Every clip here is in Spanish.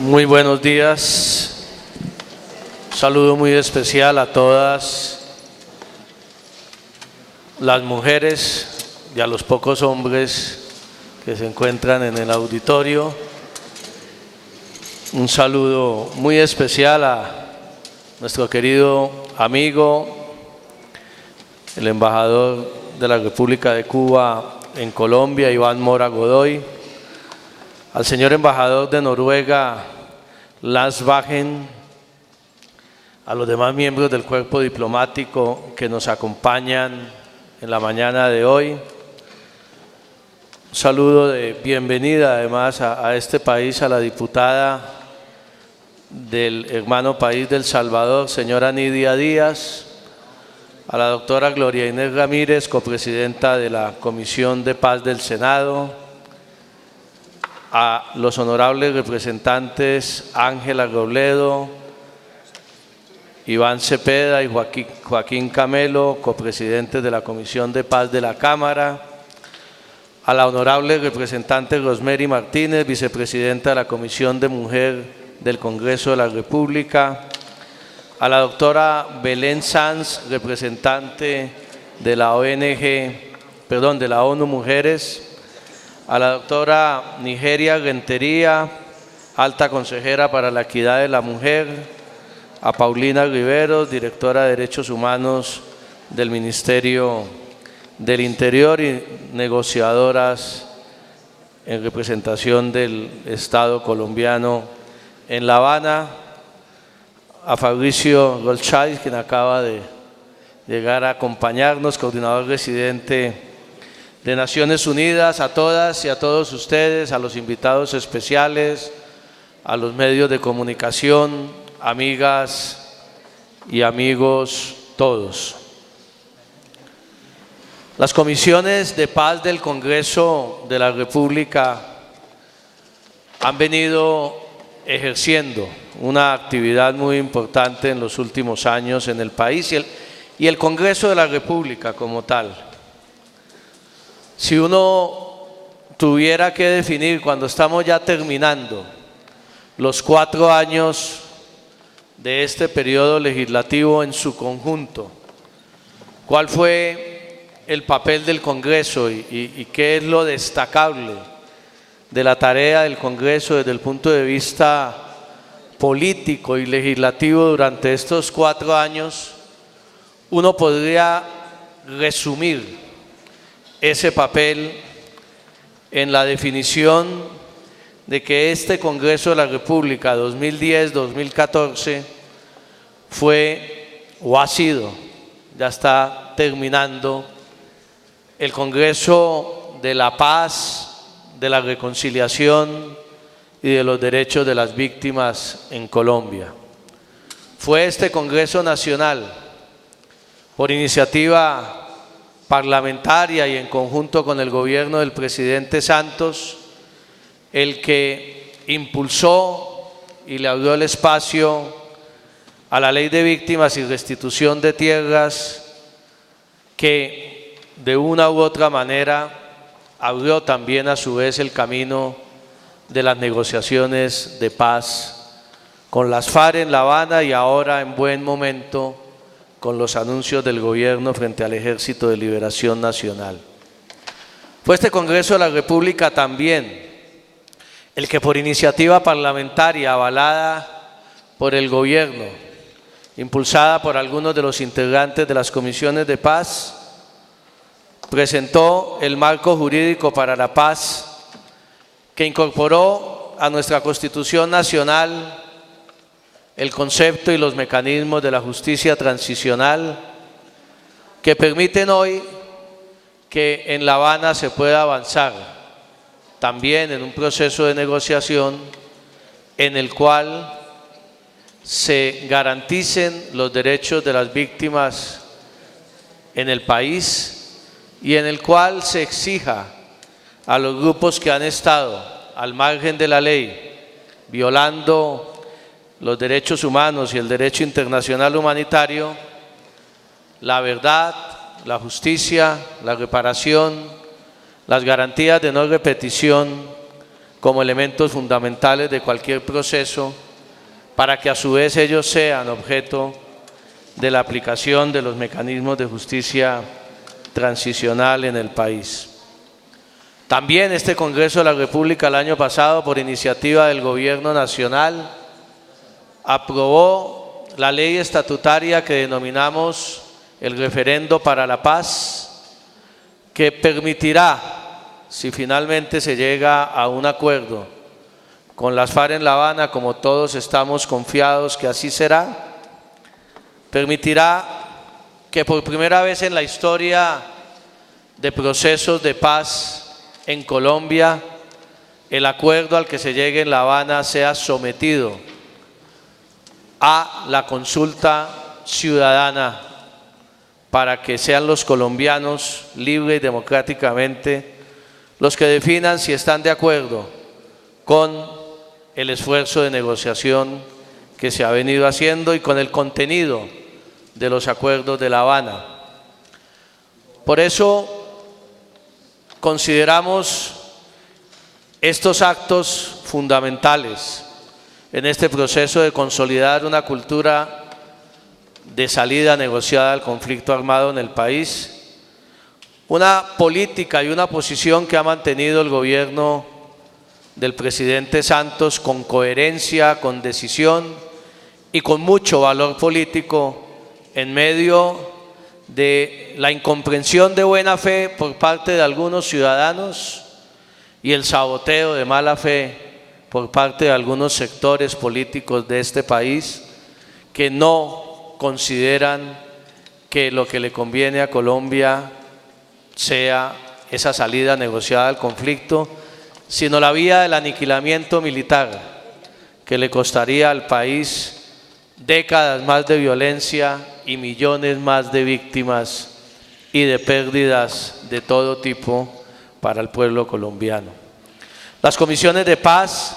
Muy buenos días. Un saludo muy especial a todas las mujeres y a los pocos hombres que se encuentran en el auditorio. Un saludo muy especial a nuestro querido amigo, el embajador de la República de Cuba en Colombia, Iván Mora Godoy, al señor embajador de Noruega, Lars Bagen, a los demás miembros del cuerpo diplomático que nos acompañan en la mañana de hoy. Un saludo de bienvenida además a este país, a la diputada del hermano país del Salvador, señora Nidia Díaz, a la doctora Gloria Inés Ramírez, copresidenta de la Comisión de Paz del Senado, a los honorables representantes Ángela Robledo, Iván Cepeda y Joaquín Camelo, copresidentes de la Comisión de Paz de la Cámara, a la honorable representante Rosemary Martínez, vicepresidenta de la Comisión de Mujer del Congreso de la República, a la doctora Belén Sanz, representante de la de la ONU Mujeres, a la doctora Nigeria Rentería, alta consejera para la equidad de la mujer, a Paulina Riveros, directora de Derechos Humanos del Ministerio del Interior y negociadoras en representación del Estado colombiano en La Habana, a Fabricio Golchay, quien acaba de llegar a acompañarnos, coordinador residente de Naciones Unidas, a todas y a todos ustedes, a los invitados especiales, a los medios de comunicación, amigas y amigos todos. Las comisiones de paz del Congreso de la República han venido ejerciendo una actividad muy importante en los últimos años en el país y el Congreso de la República como tal. Si uno tuviera que definir, cuando estamos ya terminando los 4 años de este periodo legislativo en su conjunto, ¿cuál fue el papel del Congreso y qué es lo destacable de la tarea del Congreso desde el punto de vista político y legislativo durante estos 4 años? Uno podría resumir ese papel en la definición de que este Congreso de la República 2010-2014 fue o ha sido, ya está terminando, el Congreso de la paz, de la reconciliación y de los derechos de las víctimas en Colombia. Fue este Congreso Nacional, por iniciativa parlamentaria y en conjunto con el gobierno del presidente Santos, el que impulsó y le abrió el espacio a la Ley de Víctimas y Restitución de Tierras, que de una u otra manera abrió también a su vez el camino de las negociaciones de paz con las FARC en La Habana y ahora en buen momento con los anuncios del gobierno frente al Ejército de Liberación Nacional. Fue este Congreso de la República también el que por iniciativa parlamentaria avalada por el gobierno, impulsada por algunos de los integrantes de las comisiones de paz, presentó el marco jurídico para la paz que incorporó a nuestra Constitución Nacional el concepto y los mecanismos de la justicia transicional que permiten hoy que en La Habana se pueda avanzar también en un proceso de negociación en el cual se garanticen los derechos de las víctimas en el país y en el cual se exija a los grupos que han estado al margen de la ley, violando los derechos humanos y el derecho internacional humanitario, la verdad, la justicia, la reparación, las garantías de no repetición, como elementos fundamentales de cualquier proceso, para que a su vez ellos sean objeto de la aplicación de los mecanismos de justicia transicional en el país. También este Congreso de la República el año pasado, por iniciativa del Gobierno Nacional, aprobó la ley estatutaria que denominamos el Referendo para la Paz, que permitirá, si finalmente se llega a un acuerdo con las FARC en La Habana, como todos estamos confiados que así será, permitirá que por primera vez en la historia de procesos de paz en Colombia, el acuerdo al que se llegue en La Habana sea sometido a la consulta ciudadana para que sean los colombianos libre y democráticamente los que definan si están de acuerdo con el esfuerzo de negociación que se ha venido haciendo y con el contenido de los acuerdos de La Habana. Por eso consideramos estos actos fundamentales en este proceso de consolidar una cultura de salida negociada al conflicto armado en el país, una política y una posición que ha mantenido el gobierno del presidente Santos con coherencia, con decisión y con mucho valor político en medio de la incomprensión de buena fe por parte de algunos ciudadanos y el saboteo de mala fe por parte de algunos sectores políticos de este país que no consideran que lo que le conviene a Colombia sea esa salida negociada al conflicto, sino la vía del aniquilamiento militar que le costaría al país décadas más de violencia y millones más de víctimas y de pérdidas de todo tipo para el pueblo colombiano. Las comisiones de paz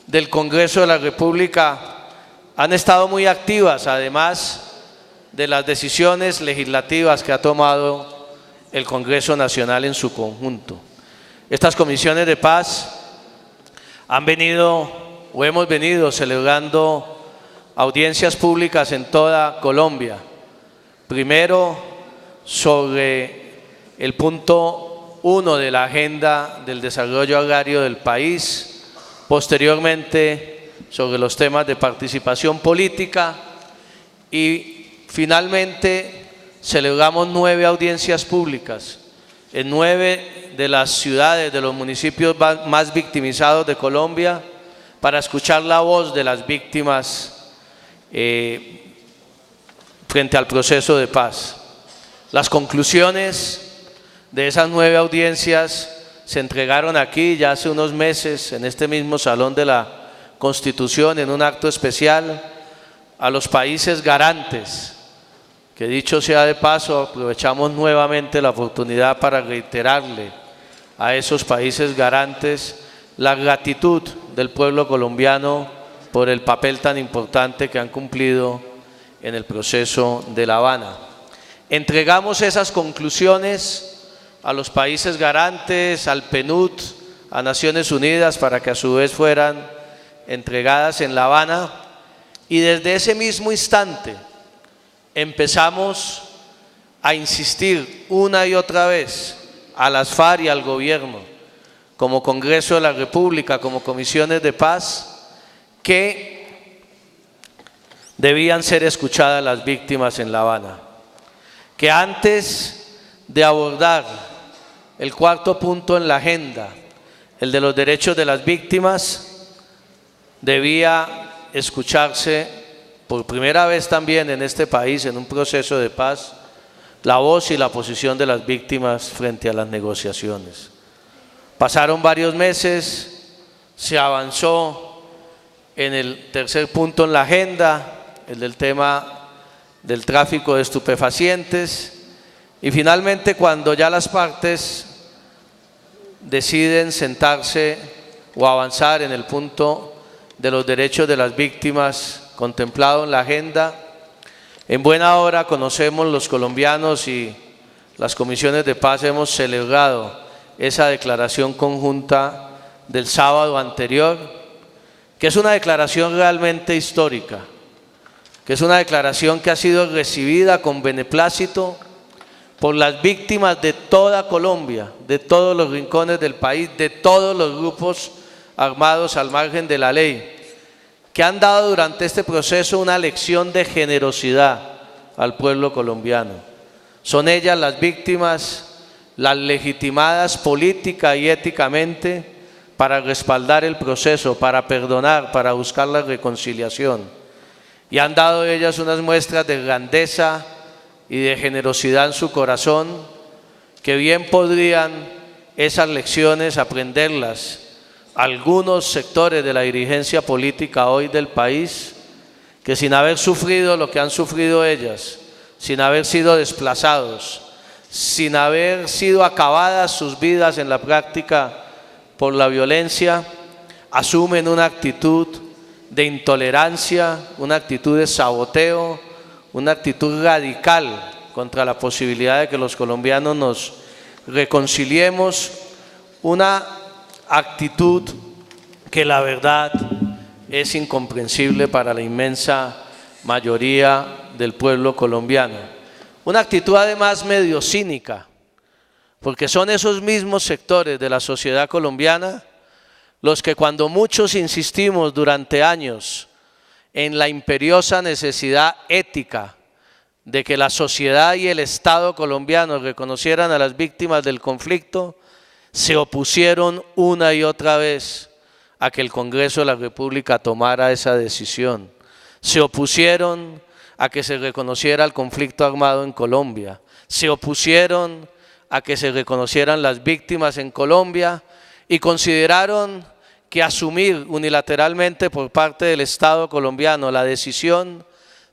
del Congreso de la República han estado muy activas, además de las decisiones legislativas que ha tomado el Congreso Nacional en su conjunto. Estas comisiones de paz han venido o hemos venido celebrando audiencias públicas en toda Colombia. Primero sobre el punto 1 de la agenda del desarrollo agrario del país, posteriormente sobre los temas de participación política y finalmente celebramos 9 audiencias públicas en 9 de las ciudades de los municipios más victimizados de Colombia para escuchar la voz de las víctimas frente al proceso de paz. Las conclusiones de esas 9 audiencias se entregaron aquí ya hace unos meses en este mismo Salón de la Constitución en un acto especial a los países garantes, que dicho sea de paso aprovechamos nuevamente la oportunidad para reiterarle a esos países garantes la gratitud del pueblo colombiano por el papel tan importante que han cumplido en el proceso de La Habana. Entregamos esas conclusiones a los países garantes, al PNUD, a Naciones Unidas, para que a su vez fueran entregadas en La Habana, y desde ese mismo instante empezamos a insistir una y otra vez a las FARC y al gobierno, como Congreso de la República, como comisiones de paz, que debían ser escuchadas las víctimas en La Habana, que antes de abordar el cuarto punto en la agenda, el de los derechos de las víctimas, debía escucharse por primera vez también en este país, en un proceso de paz, la voz y la posición de las víctimas frente a las negociaciones. Pasaron varios meses, se avanzó en el tercer punto en la agenda, el del tema del tráfico de estupefacientes, y finalmente cuando ya las partes deciden sentarse o avanzar en el punto de los derechos de las víctimas contemplado en la agenda, en buena hora conocemos los colombianos y las comisiones de paz hemos celebrado esa declaración conjunta del sábado anterior, que es una declaración realmente histórica, que es una declaración que ha sido recibida con beneplácito por las víctimas de toda Colombia, de todos los rincones del país, de todos los grupos armados al margen de la ley, que han dado durante este proceso una lección de generosidad al pueblo colombiano. Son ellas las víctimas, las legitimadas política y éticamente para respaldar el proceso, para perdonar, para buscar la reconciliación. Y han dado ellas unas muestras de grandeza y de generosidad en su corazón, que bien podrían esas lecciones aprenderlas algunos sectores de la dirigencia política hoy del país, que sin haber sufrido lo que han sufrido ellas, sin haber sido desplazados, sin haber sido acabadas sus vidas en la práctica por la violencia, asumen una actitud de intolerancia, una actitud de saboteo, una actitud radical contra la posibilidad de que los colombianos nos reconciliemos, una actitud que la verdad es incomprensible para la inmensa mayoría del pueblo colombiano. Una actitud además medio cínica, porque son esos mismos sectores de la sociedad colombiana los que cuando muchos insistimos durante años en la imperiosa necesidad ética de que la sociedad y el Estado colombiano reconocieran a las víctimas del conflicto, se opusieron una y otra vez a que el Congreso de la República tomara esa decisión. Se opusieron a que se reconociera el conflicto armado en Colombia. Se opusieron a que se reconocieran las víctimas en Colombia y consideraron que asumir unilateralmente por parte del Estado colombiano la decisión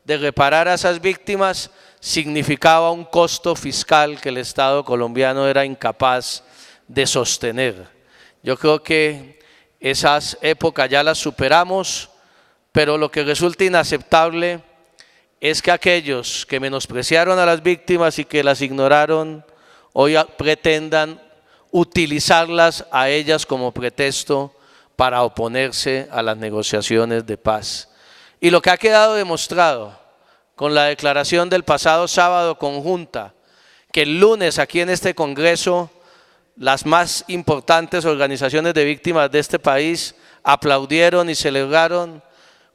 de reparar a esas víctimas significaba un costo fiscal que el Estado colombiano era incapaz de sostener. Yo creo que esas épocas ya las superamos, pero lo que resulta inaceptable es que aquellos que menospreciaron a las víctimas y que las ignoraron, hoy pretendan utilizarlas a ellas como pretexto para oponerse a las negociaciones de paz. Y lo que ha quedado demostrado con la declaración del pasado sábado conjunta, que el lunes aquí en este Congreso las más importantes organizaciones de víctimas de este país aplaudieron y celebraron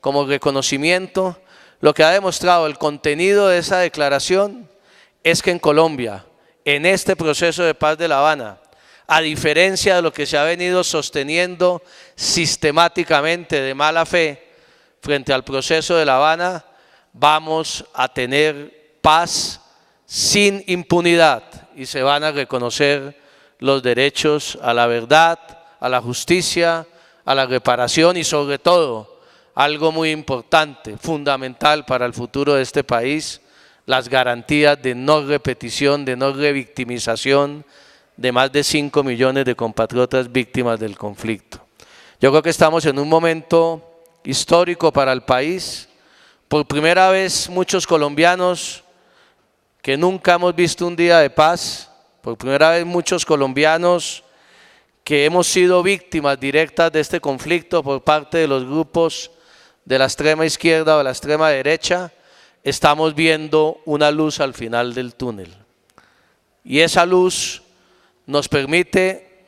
como reconocimiento, lo que ha demostrado el contenido de esa declaración es que en Colombia, en este proceso de paz de La Habana, a diferencia de lo que se ha venido sosteniendo sistemáticamente de mala fe frente al proceso de La Habana, vamos a tener paz sin impunidad y se van a reconocer los derechos a la verdad, a la justicia, a la reparación y sobre todo, algo muy importante, fundamental para el futuro de este país, las garantías de no repetición, de no revictimización de más de 5 millones de compatriotas víctimas del conflicto. Yo creo que estamos en un momento histórico para el país. Por primera vez muchos colombianos que nunca hemos visto un día de paz, por primera vez muchos colombianos que hemos sido víctimas directas de este conflicto por parte de los grupos de la extrema izquierda o de la extrema derecha, estamos viendo una luz al final del túnel. Y esa luz nos permite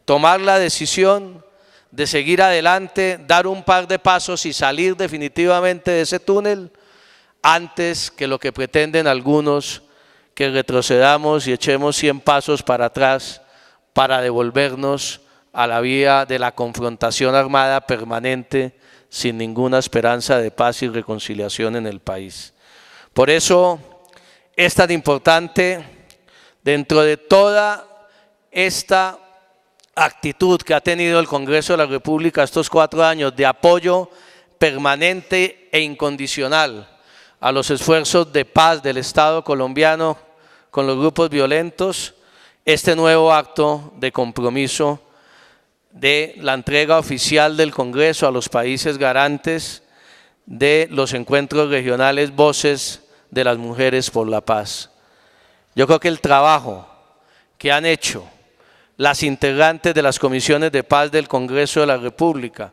tomar la decisión de seguir adelante, dar un par de pasos y salir definitivamente de ese túnel antes que lo que pretenden algunos, que retrocedamos y echemos 100 pasos para atrás para devolvernos a la vía de la confrontación armada permanente sin ninguna esperanza de paz y reconciliación en el país. Por eso es tan importante, dentro de toda esta actitud que ha tenido el Congreso de la República estos 4 años de apoyo permanente e incondicional a los esfuerzos de paz del Estado colombiano con los grupos violentos, este nuevo acto de compromiso de la entrega oficial del Congreso a los países garantes de los encuentros regionales Voces de las Mujeres por la Paz. Yo creo que el trabajo que han hecho las integrantes de las comisiones de paz del Congreso de la República,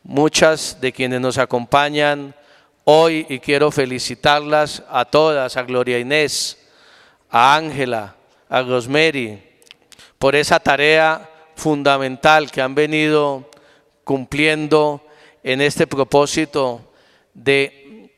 muchas de quienes nos acompañan hoy, y quiero felicitarlas a todas, a Gloria Inés, a Ángela, a Rosemary, por esa tarea fundamental que han venido cumpliendo en este propósito de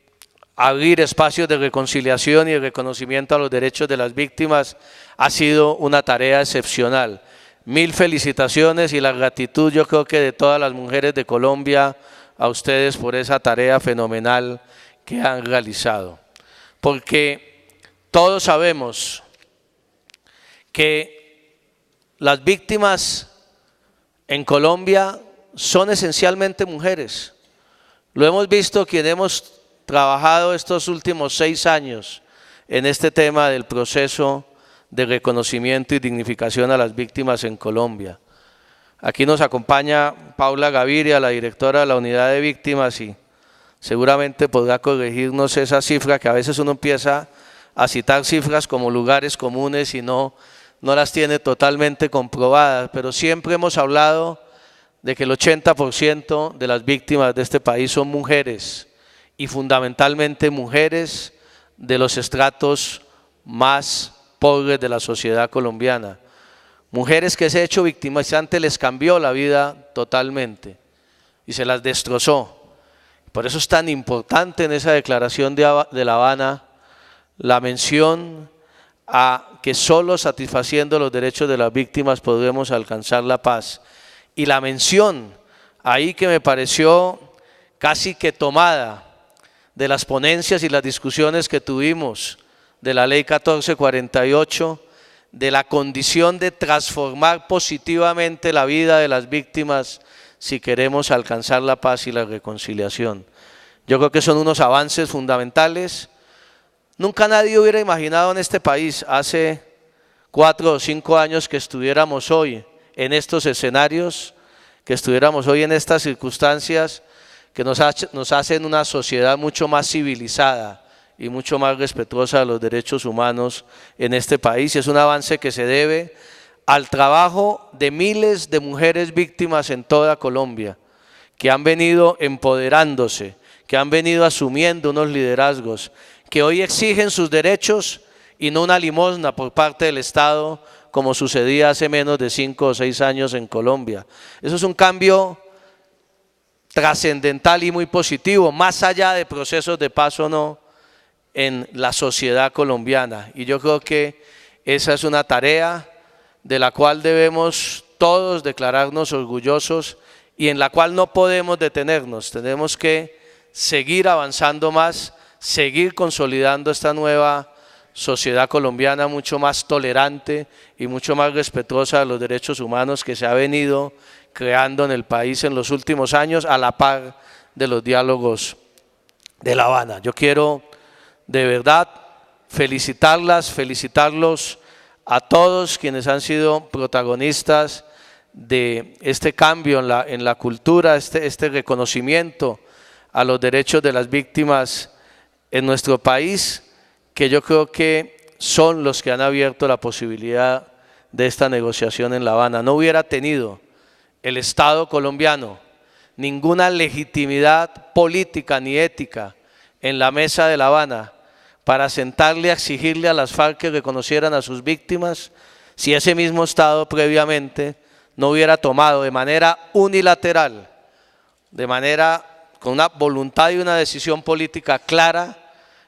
abrir espacios de reconciliación y de reconocimiento a los derechos de las víctimas. Ha sido una tarea excepcional. Mil felicitaciones y la gratitud, yo creo que de todas las mujeres de Colombia, a ustedes por esa tarea fenomenal que han realizado. Porque todos sabemos que las víctimas en Colombia son esencialmente mujeres. Lo hemos visto quienes hemos trabajado estos últimos 6 años en este tema del proceso de reconocimiento y dignificación a las víctimas en Colombia. Aquí nos acompaña Paula Gaviria, la directora de la Unidad de Víctimas, y seguramente podrá corregirnos esa cifra, que a veces uno empieza a citar cifras como lugares comunes y no las tiene totalmente comprobadas, pero siempre hemos hablado de que el 80% de las víctimas de este país son mujeres, y fundamentalmente mujeres de los estratos más pobres de la sociedad colombiana. Mujeres que ese hecho victimizante les cambió la vida totalmente y se las destrozó. Por eso es tan importante en esa declaración de La Habana la mención a que solo satisfaciendo los derechos de las víctimas podremos alcanzar la paz. Y la mención ahí que me pareció casi que tomada de las ponencias y las discusiones que tuvimos de la Ley 1448, de la condición de transformar positivamente la vida de las víctimas si queremos alcanzar la paz y la reconciliación. Yo creo que son unos avances fundamentales. Nunca nadie hubiera imaginado en este país hace 4 o 5 años que estuviéramos hoy en estos escenarios, que estuviéramos hoy en estas circunstancias que nos hacen una sociedad mucho más civilizada y mucho más respetuosa de los derechos humanos en este país. Y es un avance que se debe al trabajo de miles de mujeres víctimas en toda Colombia, que han venido empoderándose, que han venido asumiendo unos liderazgos, que hoy exigen sus derechos y no una limosna por parte del Estado, como sucedía hace menos de 5 o 6 años en Colombia. Eso es un cambio trascendental y muy positivo, más allá de procesos de paz o no, en la sociedad colombiana. Y yo creo que esa es una tarea de la cual debemos todos declararnos orgullosos y en la cual no podemos detenernos. Tenemos que seguir avanzando más, seguir consolidando esta nueva sociedad colombiana mucho más tolerante y mucho más respetuosa de los derechos humanos que se ha venido creando en el país en los últimos años a la par de los diálogos de La Habana. Yo quiero de verdad felicitarlos a todos quienes han sido protagonistas de este cambio en la cultura, este reconocimiento a los derechos de las víctimas en nuestro país, que yo creo que son los que han abierto la posibilidad de esta negociación en La Habana. No hubiera tenido el Estado colombiano ninguna legitimidad política ni ética en la mesa de La Habana para sentarle a exigirle a las FARC que reconocieran a sus víctimas, si ese mismo Estado previamente no hubiera tomado de manera unilateral, con una voluntad y una decisión política clara,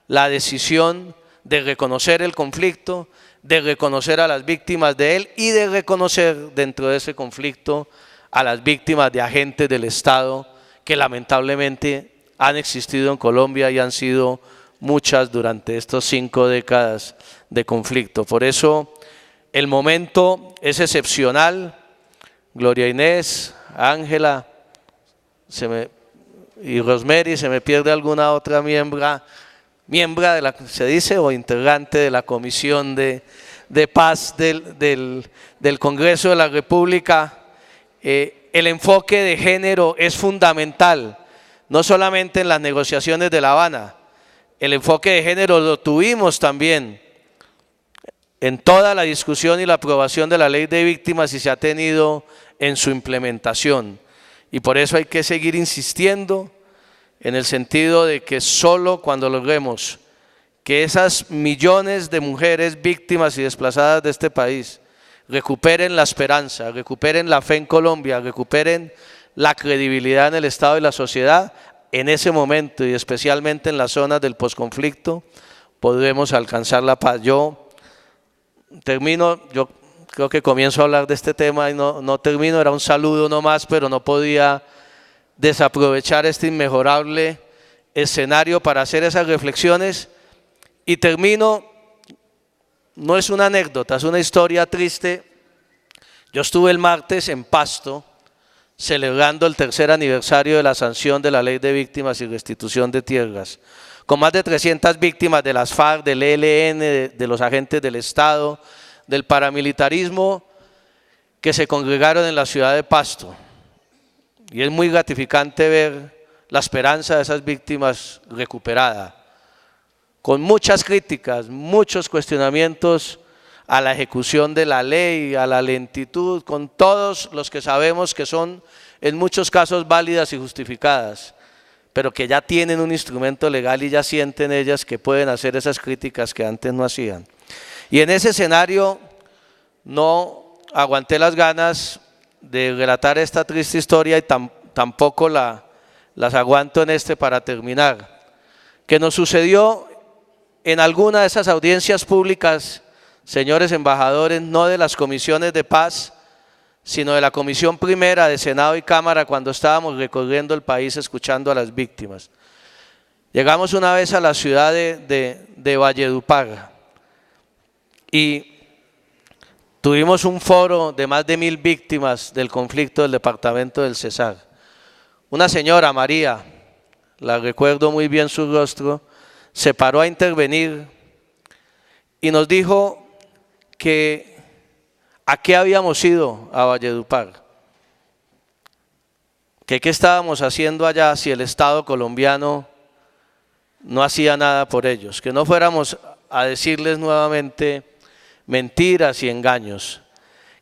la decisión de reconocer el conflicto, de reconocer a las víctimas de él y de reconocer dentro de ese conflicto a las víctimas de agentes del Estado que lamentablemente han existido en Colombia y han sido muchas durante estas 5 décadas de conflicto. Por eso el momento es excepcional. Gloria Inés, Ángela y Rosemary, se me pierde alguna otra miembro de la, se dice, o integrante de la Comisión de Paz del Congreso de la República. El enfoque de género es fundamental, no solamente en las negociaciones de La Habana. El enfoque de género lo tuvimos también en toda la discusión y la aprobación de la ley de víctimas y se ha tenido en su implementación. Y por eso hay que seguir insistiendo en el sentido de que solo cuando logremos que esas millones de mujeres víctimas y desplazadas de este país recuperen la esperanza, recuperen la fe en Colombia, recuperen la credibilidad en el Estado y la sociedad, en ese momento y especialmente en las zonas del posconflicto podremos alcanzar la paz. Yo termino, yo creo que comienzo a hablar de este tema y no termino, era un saludo nomás, pero no podía desaprovechar este inmejorable escenario para hacer esas reflexiones. Y termino, no es una anécdota, es una historia triste. Yo estuve el martes en Pasto celebrando el 3er aniversario de la sanción de la Ley de Víctimas y Restitución de Tierras, con más de 300 víctimas de las FARC, del ELN, de los agentes del Estado, del paramilitarismo, que se congregaron en la ciudad de Pasto. Y es muy gratificante ver la esperanza de esas víctimas recuperada, con muchas críticas, muchos cuestionamientos a la ejecución de la ley, a la lentitud, con todos los que sabemos que son en muchos casos válidas y justificadas, pero que ya tienen un instrumento legal y ya sienten ellas que pueden hacer esas críticas que antes no hacían. Y en ese escenario no aguanté las ganas de relatar esta triste historia y tampoco las aguanto en este para terminar. Que nos sucedió en alguna de esas audiencias públicas, señores embajadores, no de las comisiones de paz, sino de la Comisión Primera de Senado y Cámara, cuando estábamos recorriendo el país escuchando a las víctimas. Llegamos una vez a la ciudad de Valledupar y tuvimos un foro de más de 1000 víctimas del conflicto del departamento del Cesar. Una señora, María, la recuerdo muy bien su rostro, se paró a intervenir y nos dijo que a qué habíamos ido a Valledupar, que qué estábamos haciendo allá si el Estado colombiano no hacía nada por ellos, que no fuéramos a decirles nuevamente mentiras y engaños,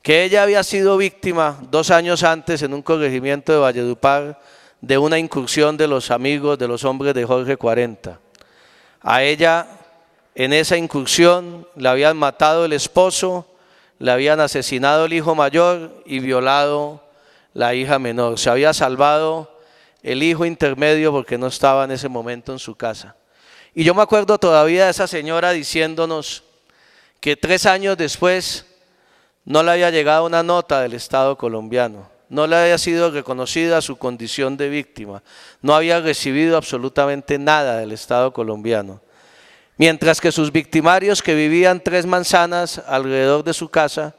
que ella había sido víctima 2 años antes en un corregimiento de Valledupar de una incursión de los amigos de los hombres de Jorge 40. A ella en esa incursión le habían matado el esposo, le habían asesinado el hijo mayor y violado la hija menor. Se había salvado el hijo intermedio porque no estaba en ese momento en su casa. Y yo me acuerdo todavía de esa señora diciéndonos que 3 años después no le había llegado una nota del Estado colombiano, no le había sido reconocida su condición de víctima, no había recibido absolutamente nada del Estado colombiano. Mientras que sus victimarios que vivían 3 manzanas alrededor de su casa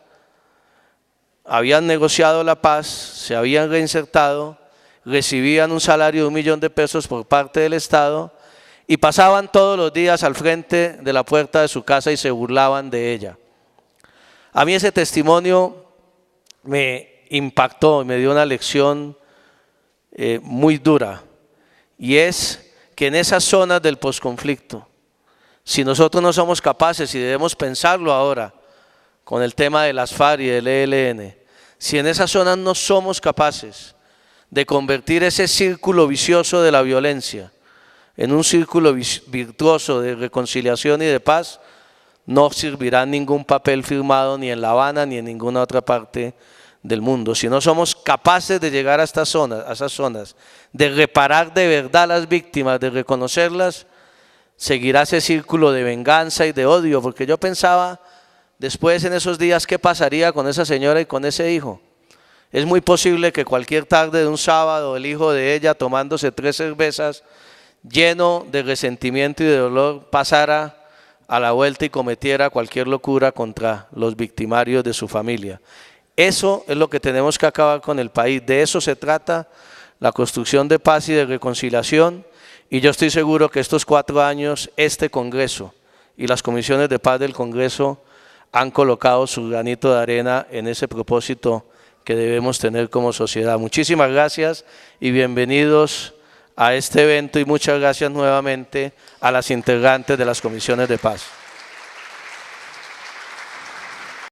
habían negociado la paz, se habían reinsertado, recibían un salario de $1 millón por parte del Estado y pasaban todos los días al frente de la puerta de su casa y se burlaban de ella. A mí ese testimonio me impactó, me dio una lección muy dura, y es que en esas zonas del posconflicto, si nosotros no somos capaces, y debemos pensarlo ahora con el tema de las FARC y del ELN, si en esas zonas no somos capaces de convertir ese círculo vicioso de la violencia en un círculo virtuoso de reconciliación y de paz, no servirá ningún papel firmado ni en La Habana ni en ninguna otra parte del mundo. Si no somos capaces de llegar a estas zonas, a esas zonas, de reparar de verdad a las víctimas, de reconocerlas, seguirá ese círculo de venganza y de odio, porque yo pensaba después en esos días qué pasaría con esa señora y con ese hijo. Es muy posible que cualquier tarde de un sábado el hijo de ella, tomándose 3 cervezas, lleno de resentimiento y de dolor, pasara a la vuelta y cometiera cualquier locura contra los victimarios de su familia. Eso es lo que tenemos que acabar con el país. De eso se trata la construcción de paz y de reconciliación, y yo estoy seguro que estos 4 años, este Congreso y las comisiones de paz del Congreso han colocado su granito de arena en ese propósito que debemos tener como sociedad. Muchísimas gracias y bienvenidos a este evento, y muchas gracias nuevamente a las integrantes de las comisiones de paz.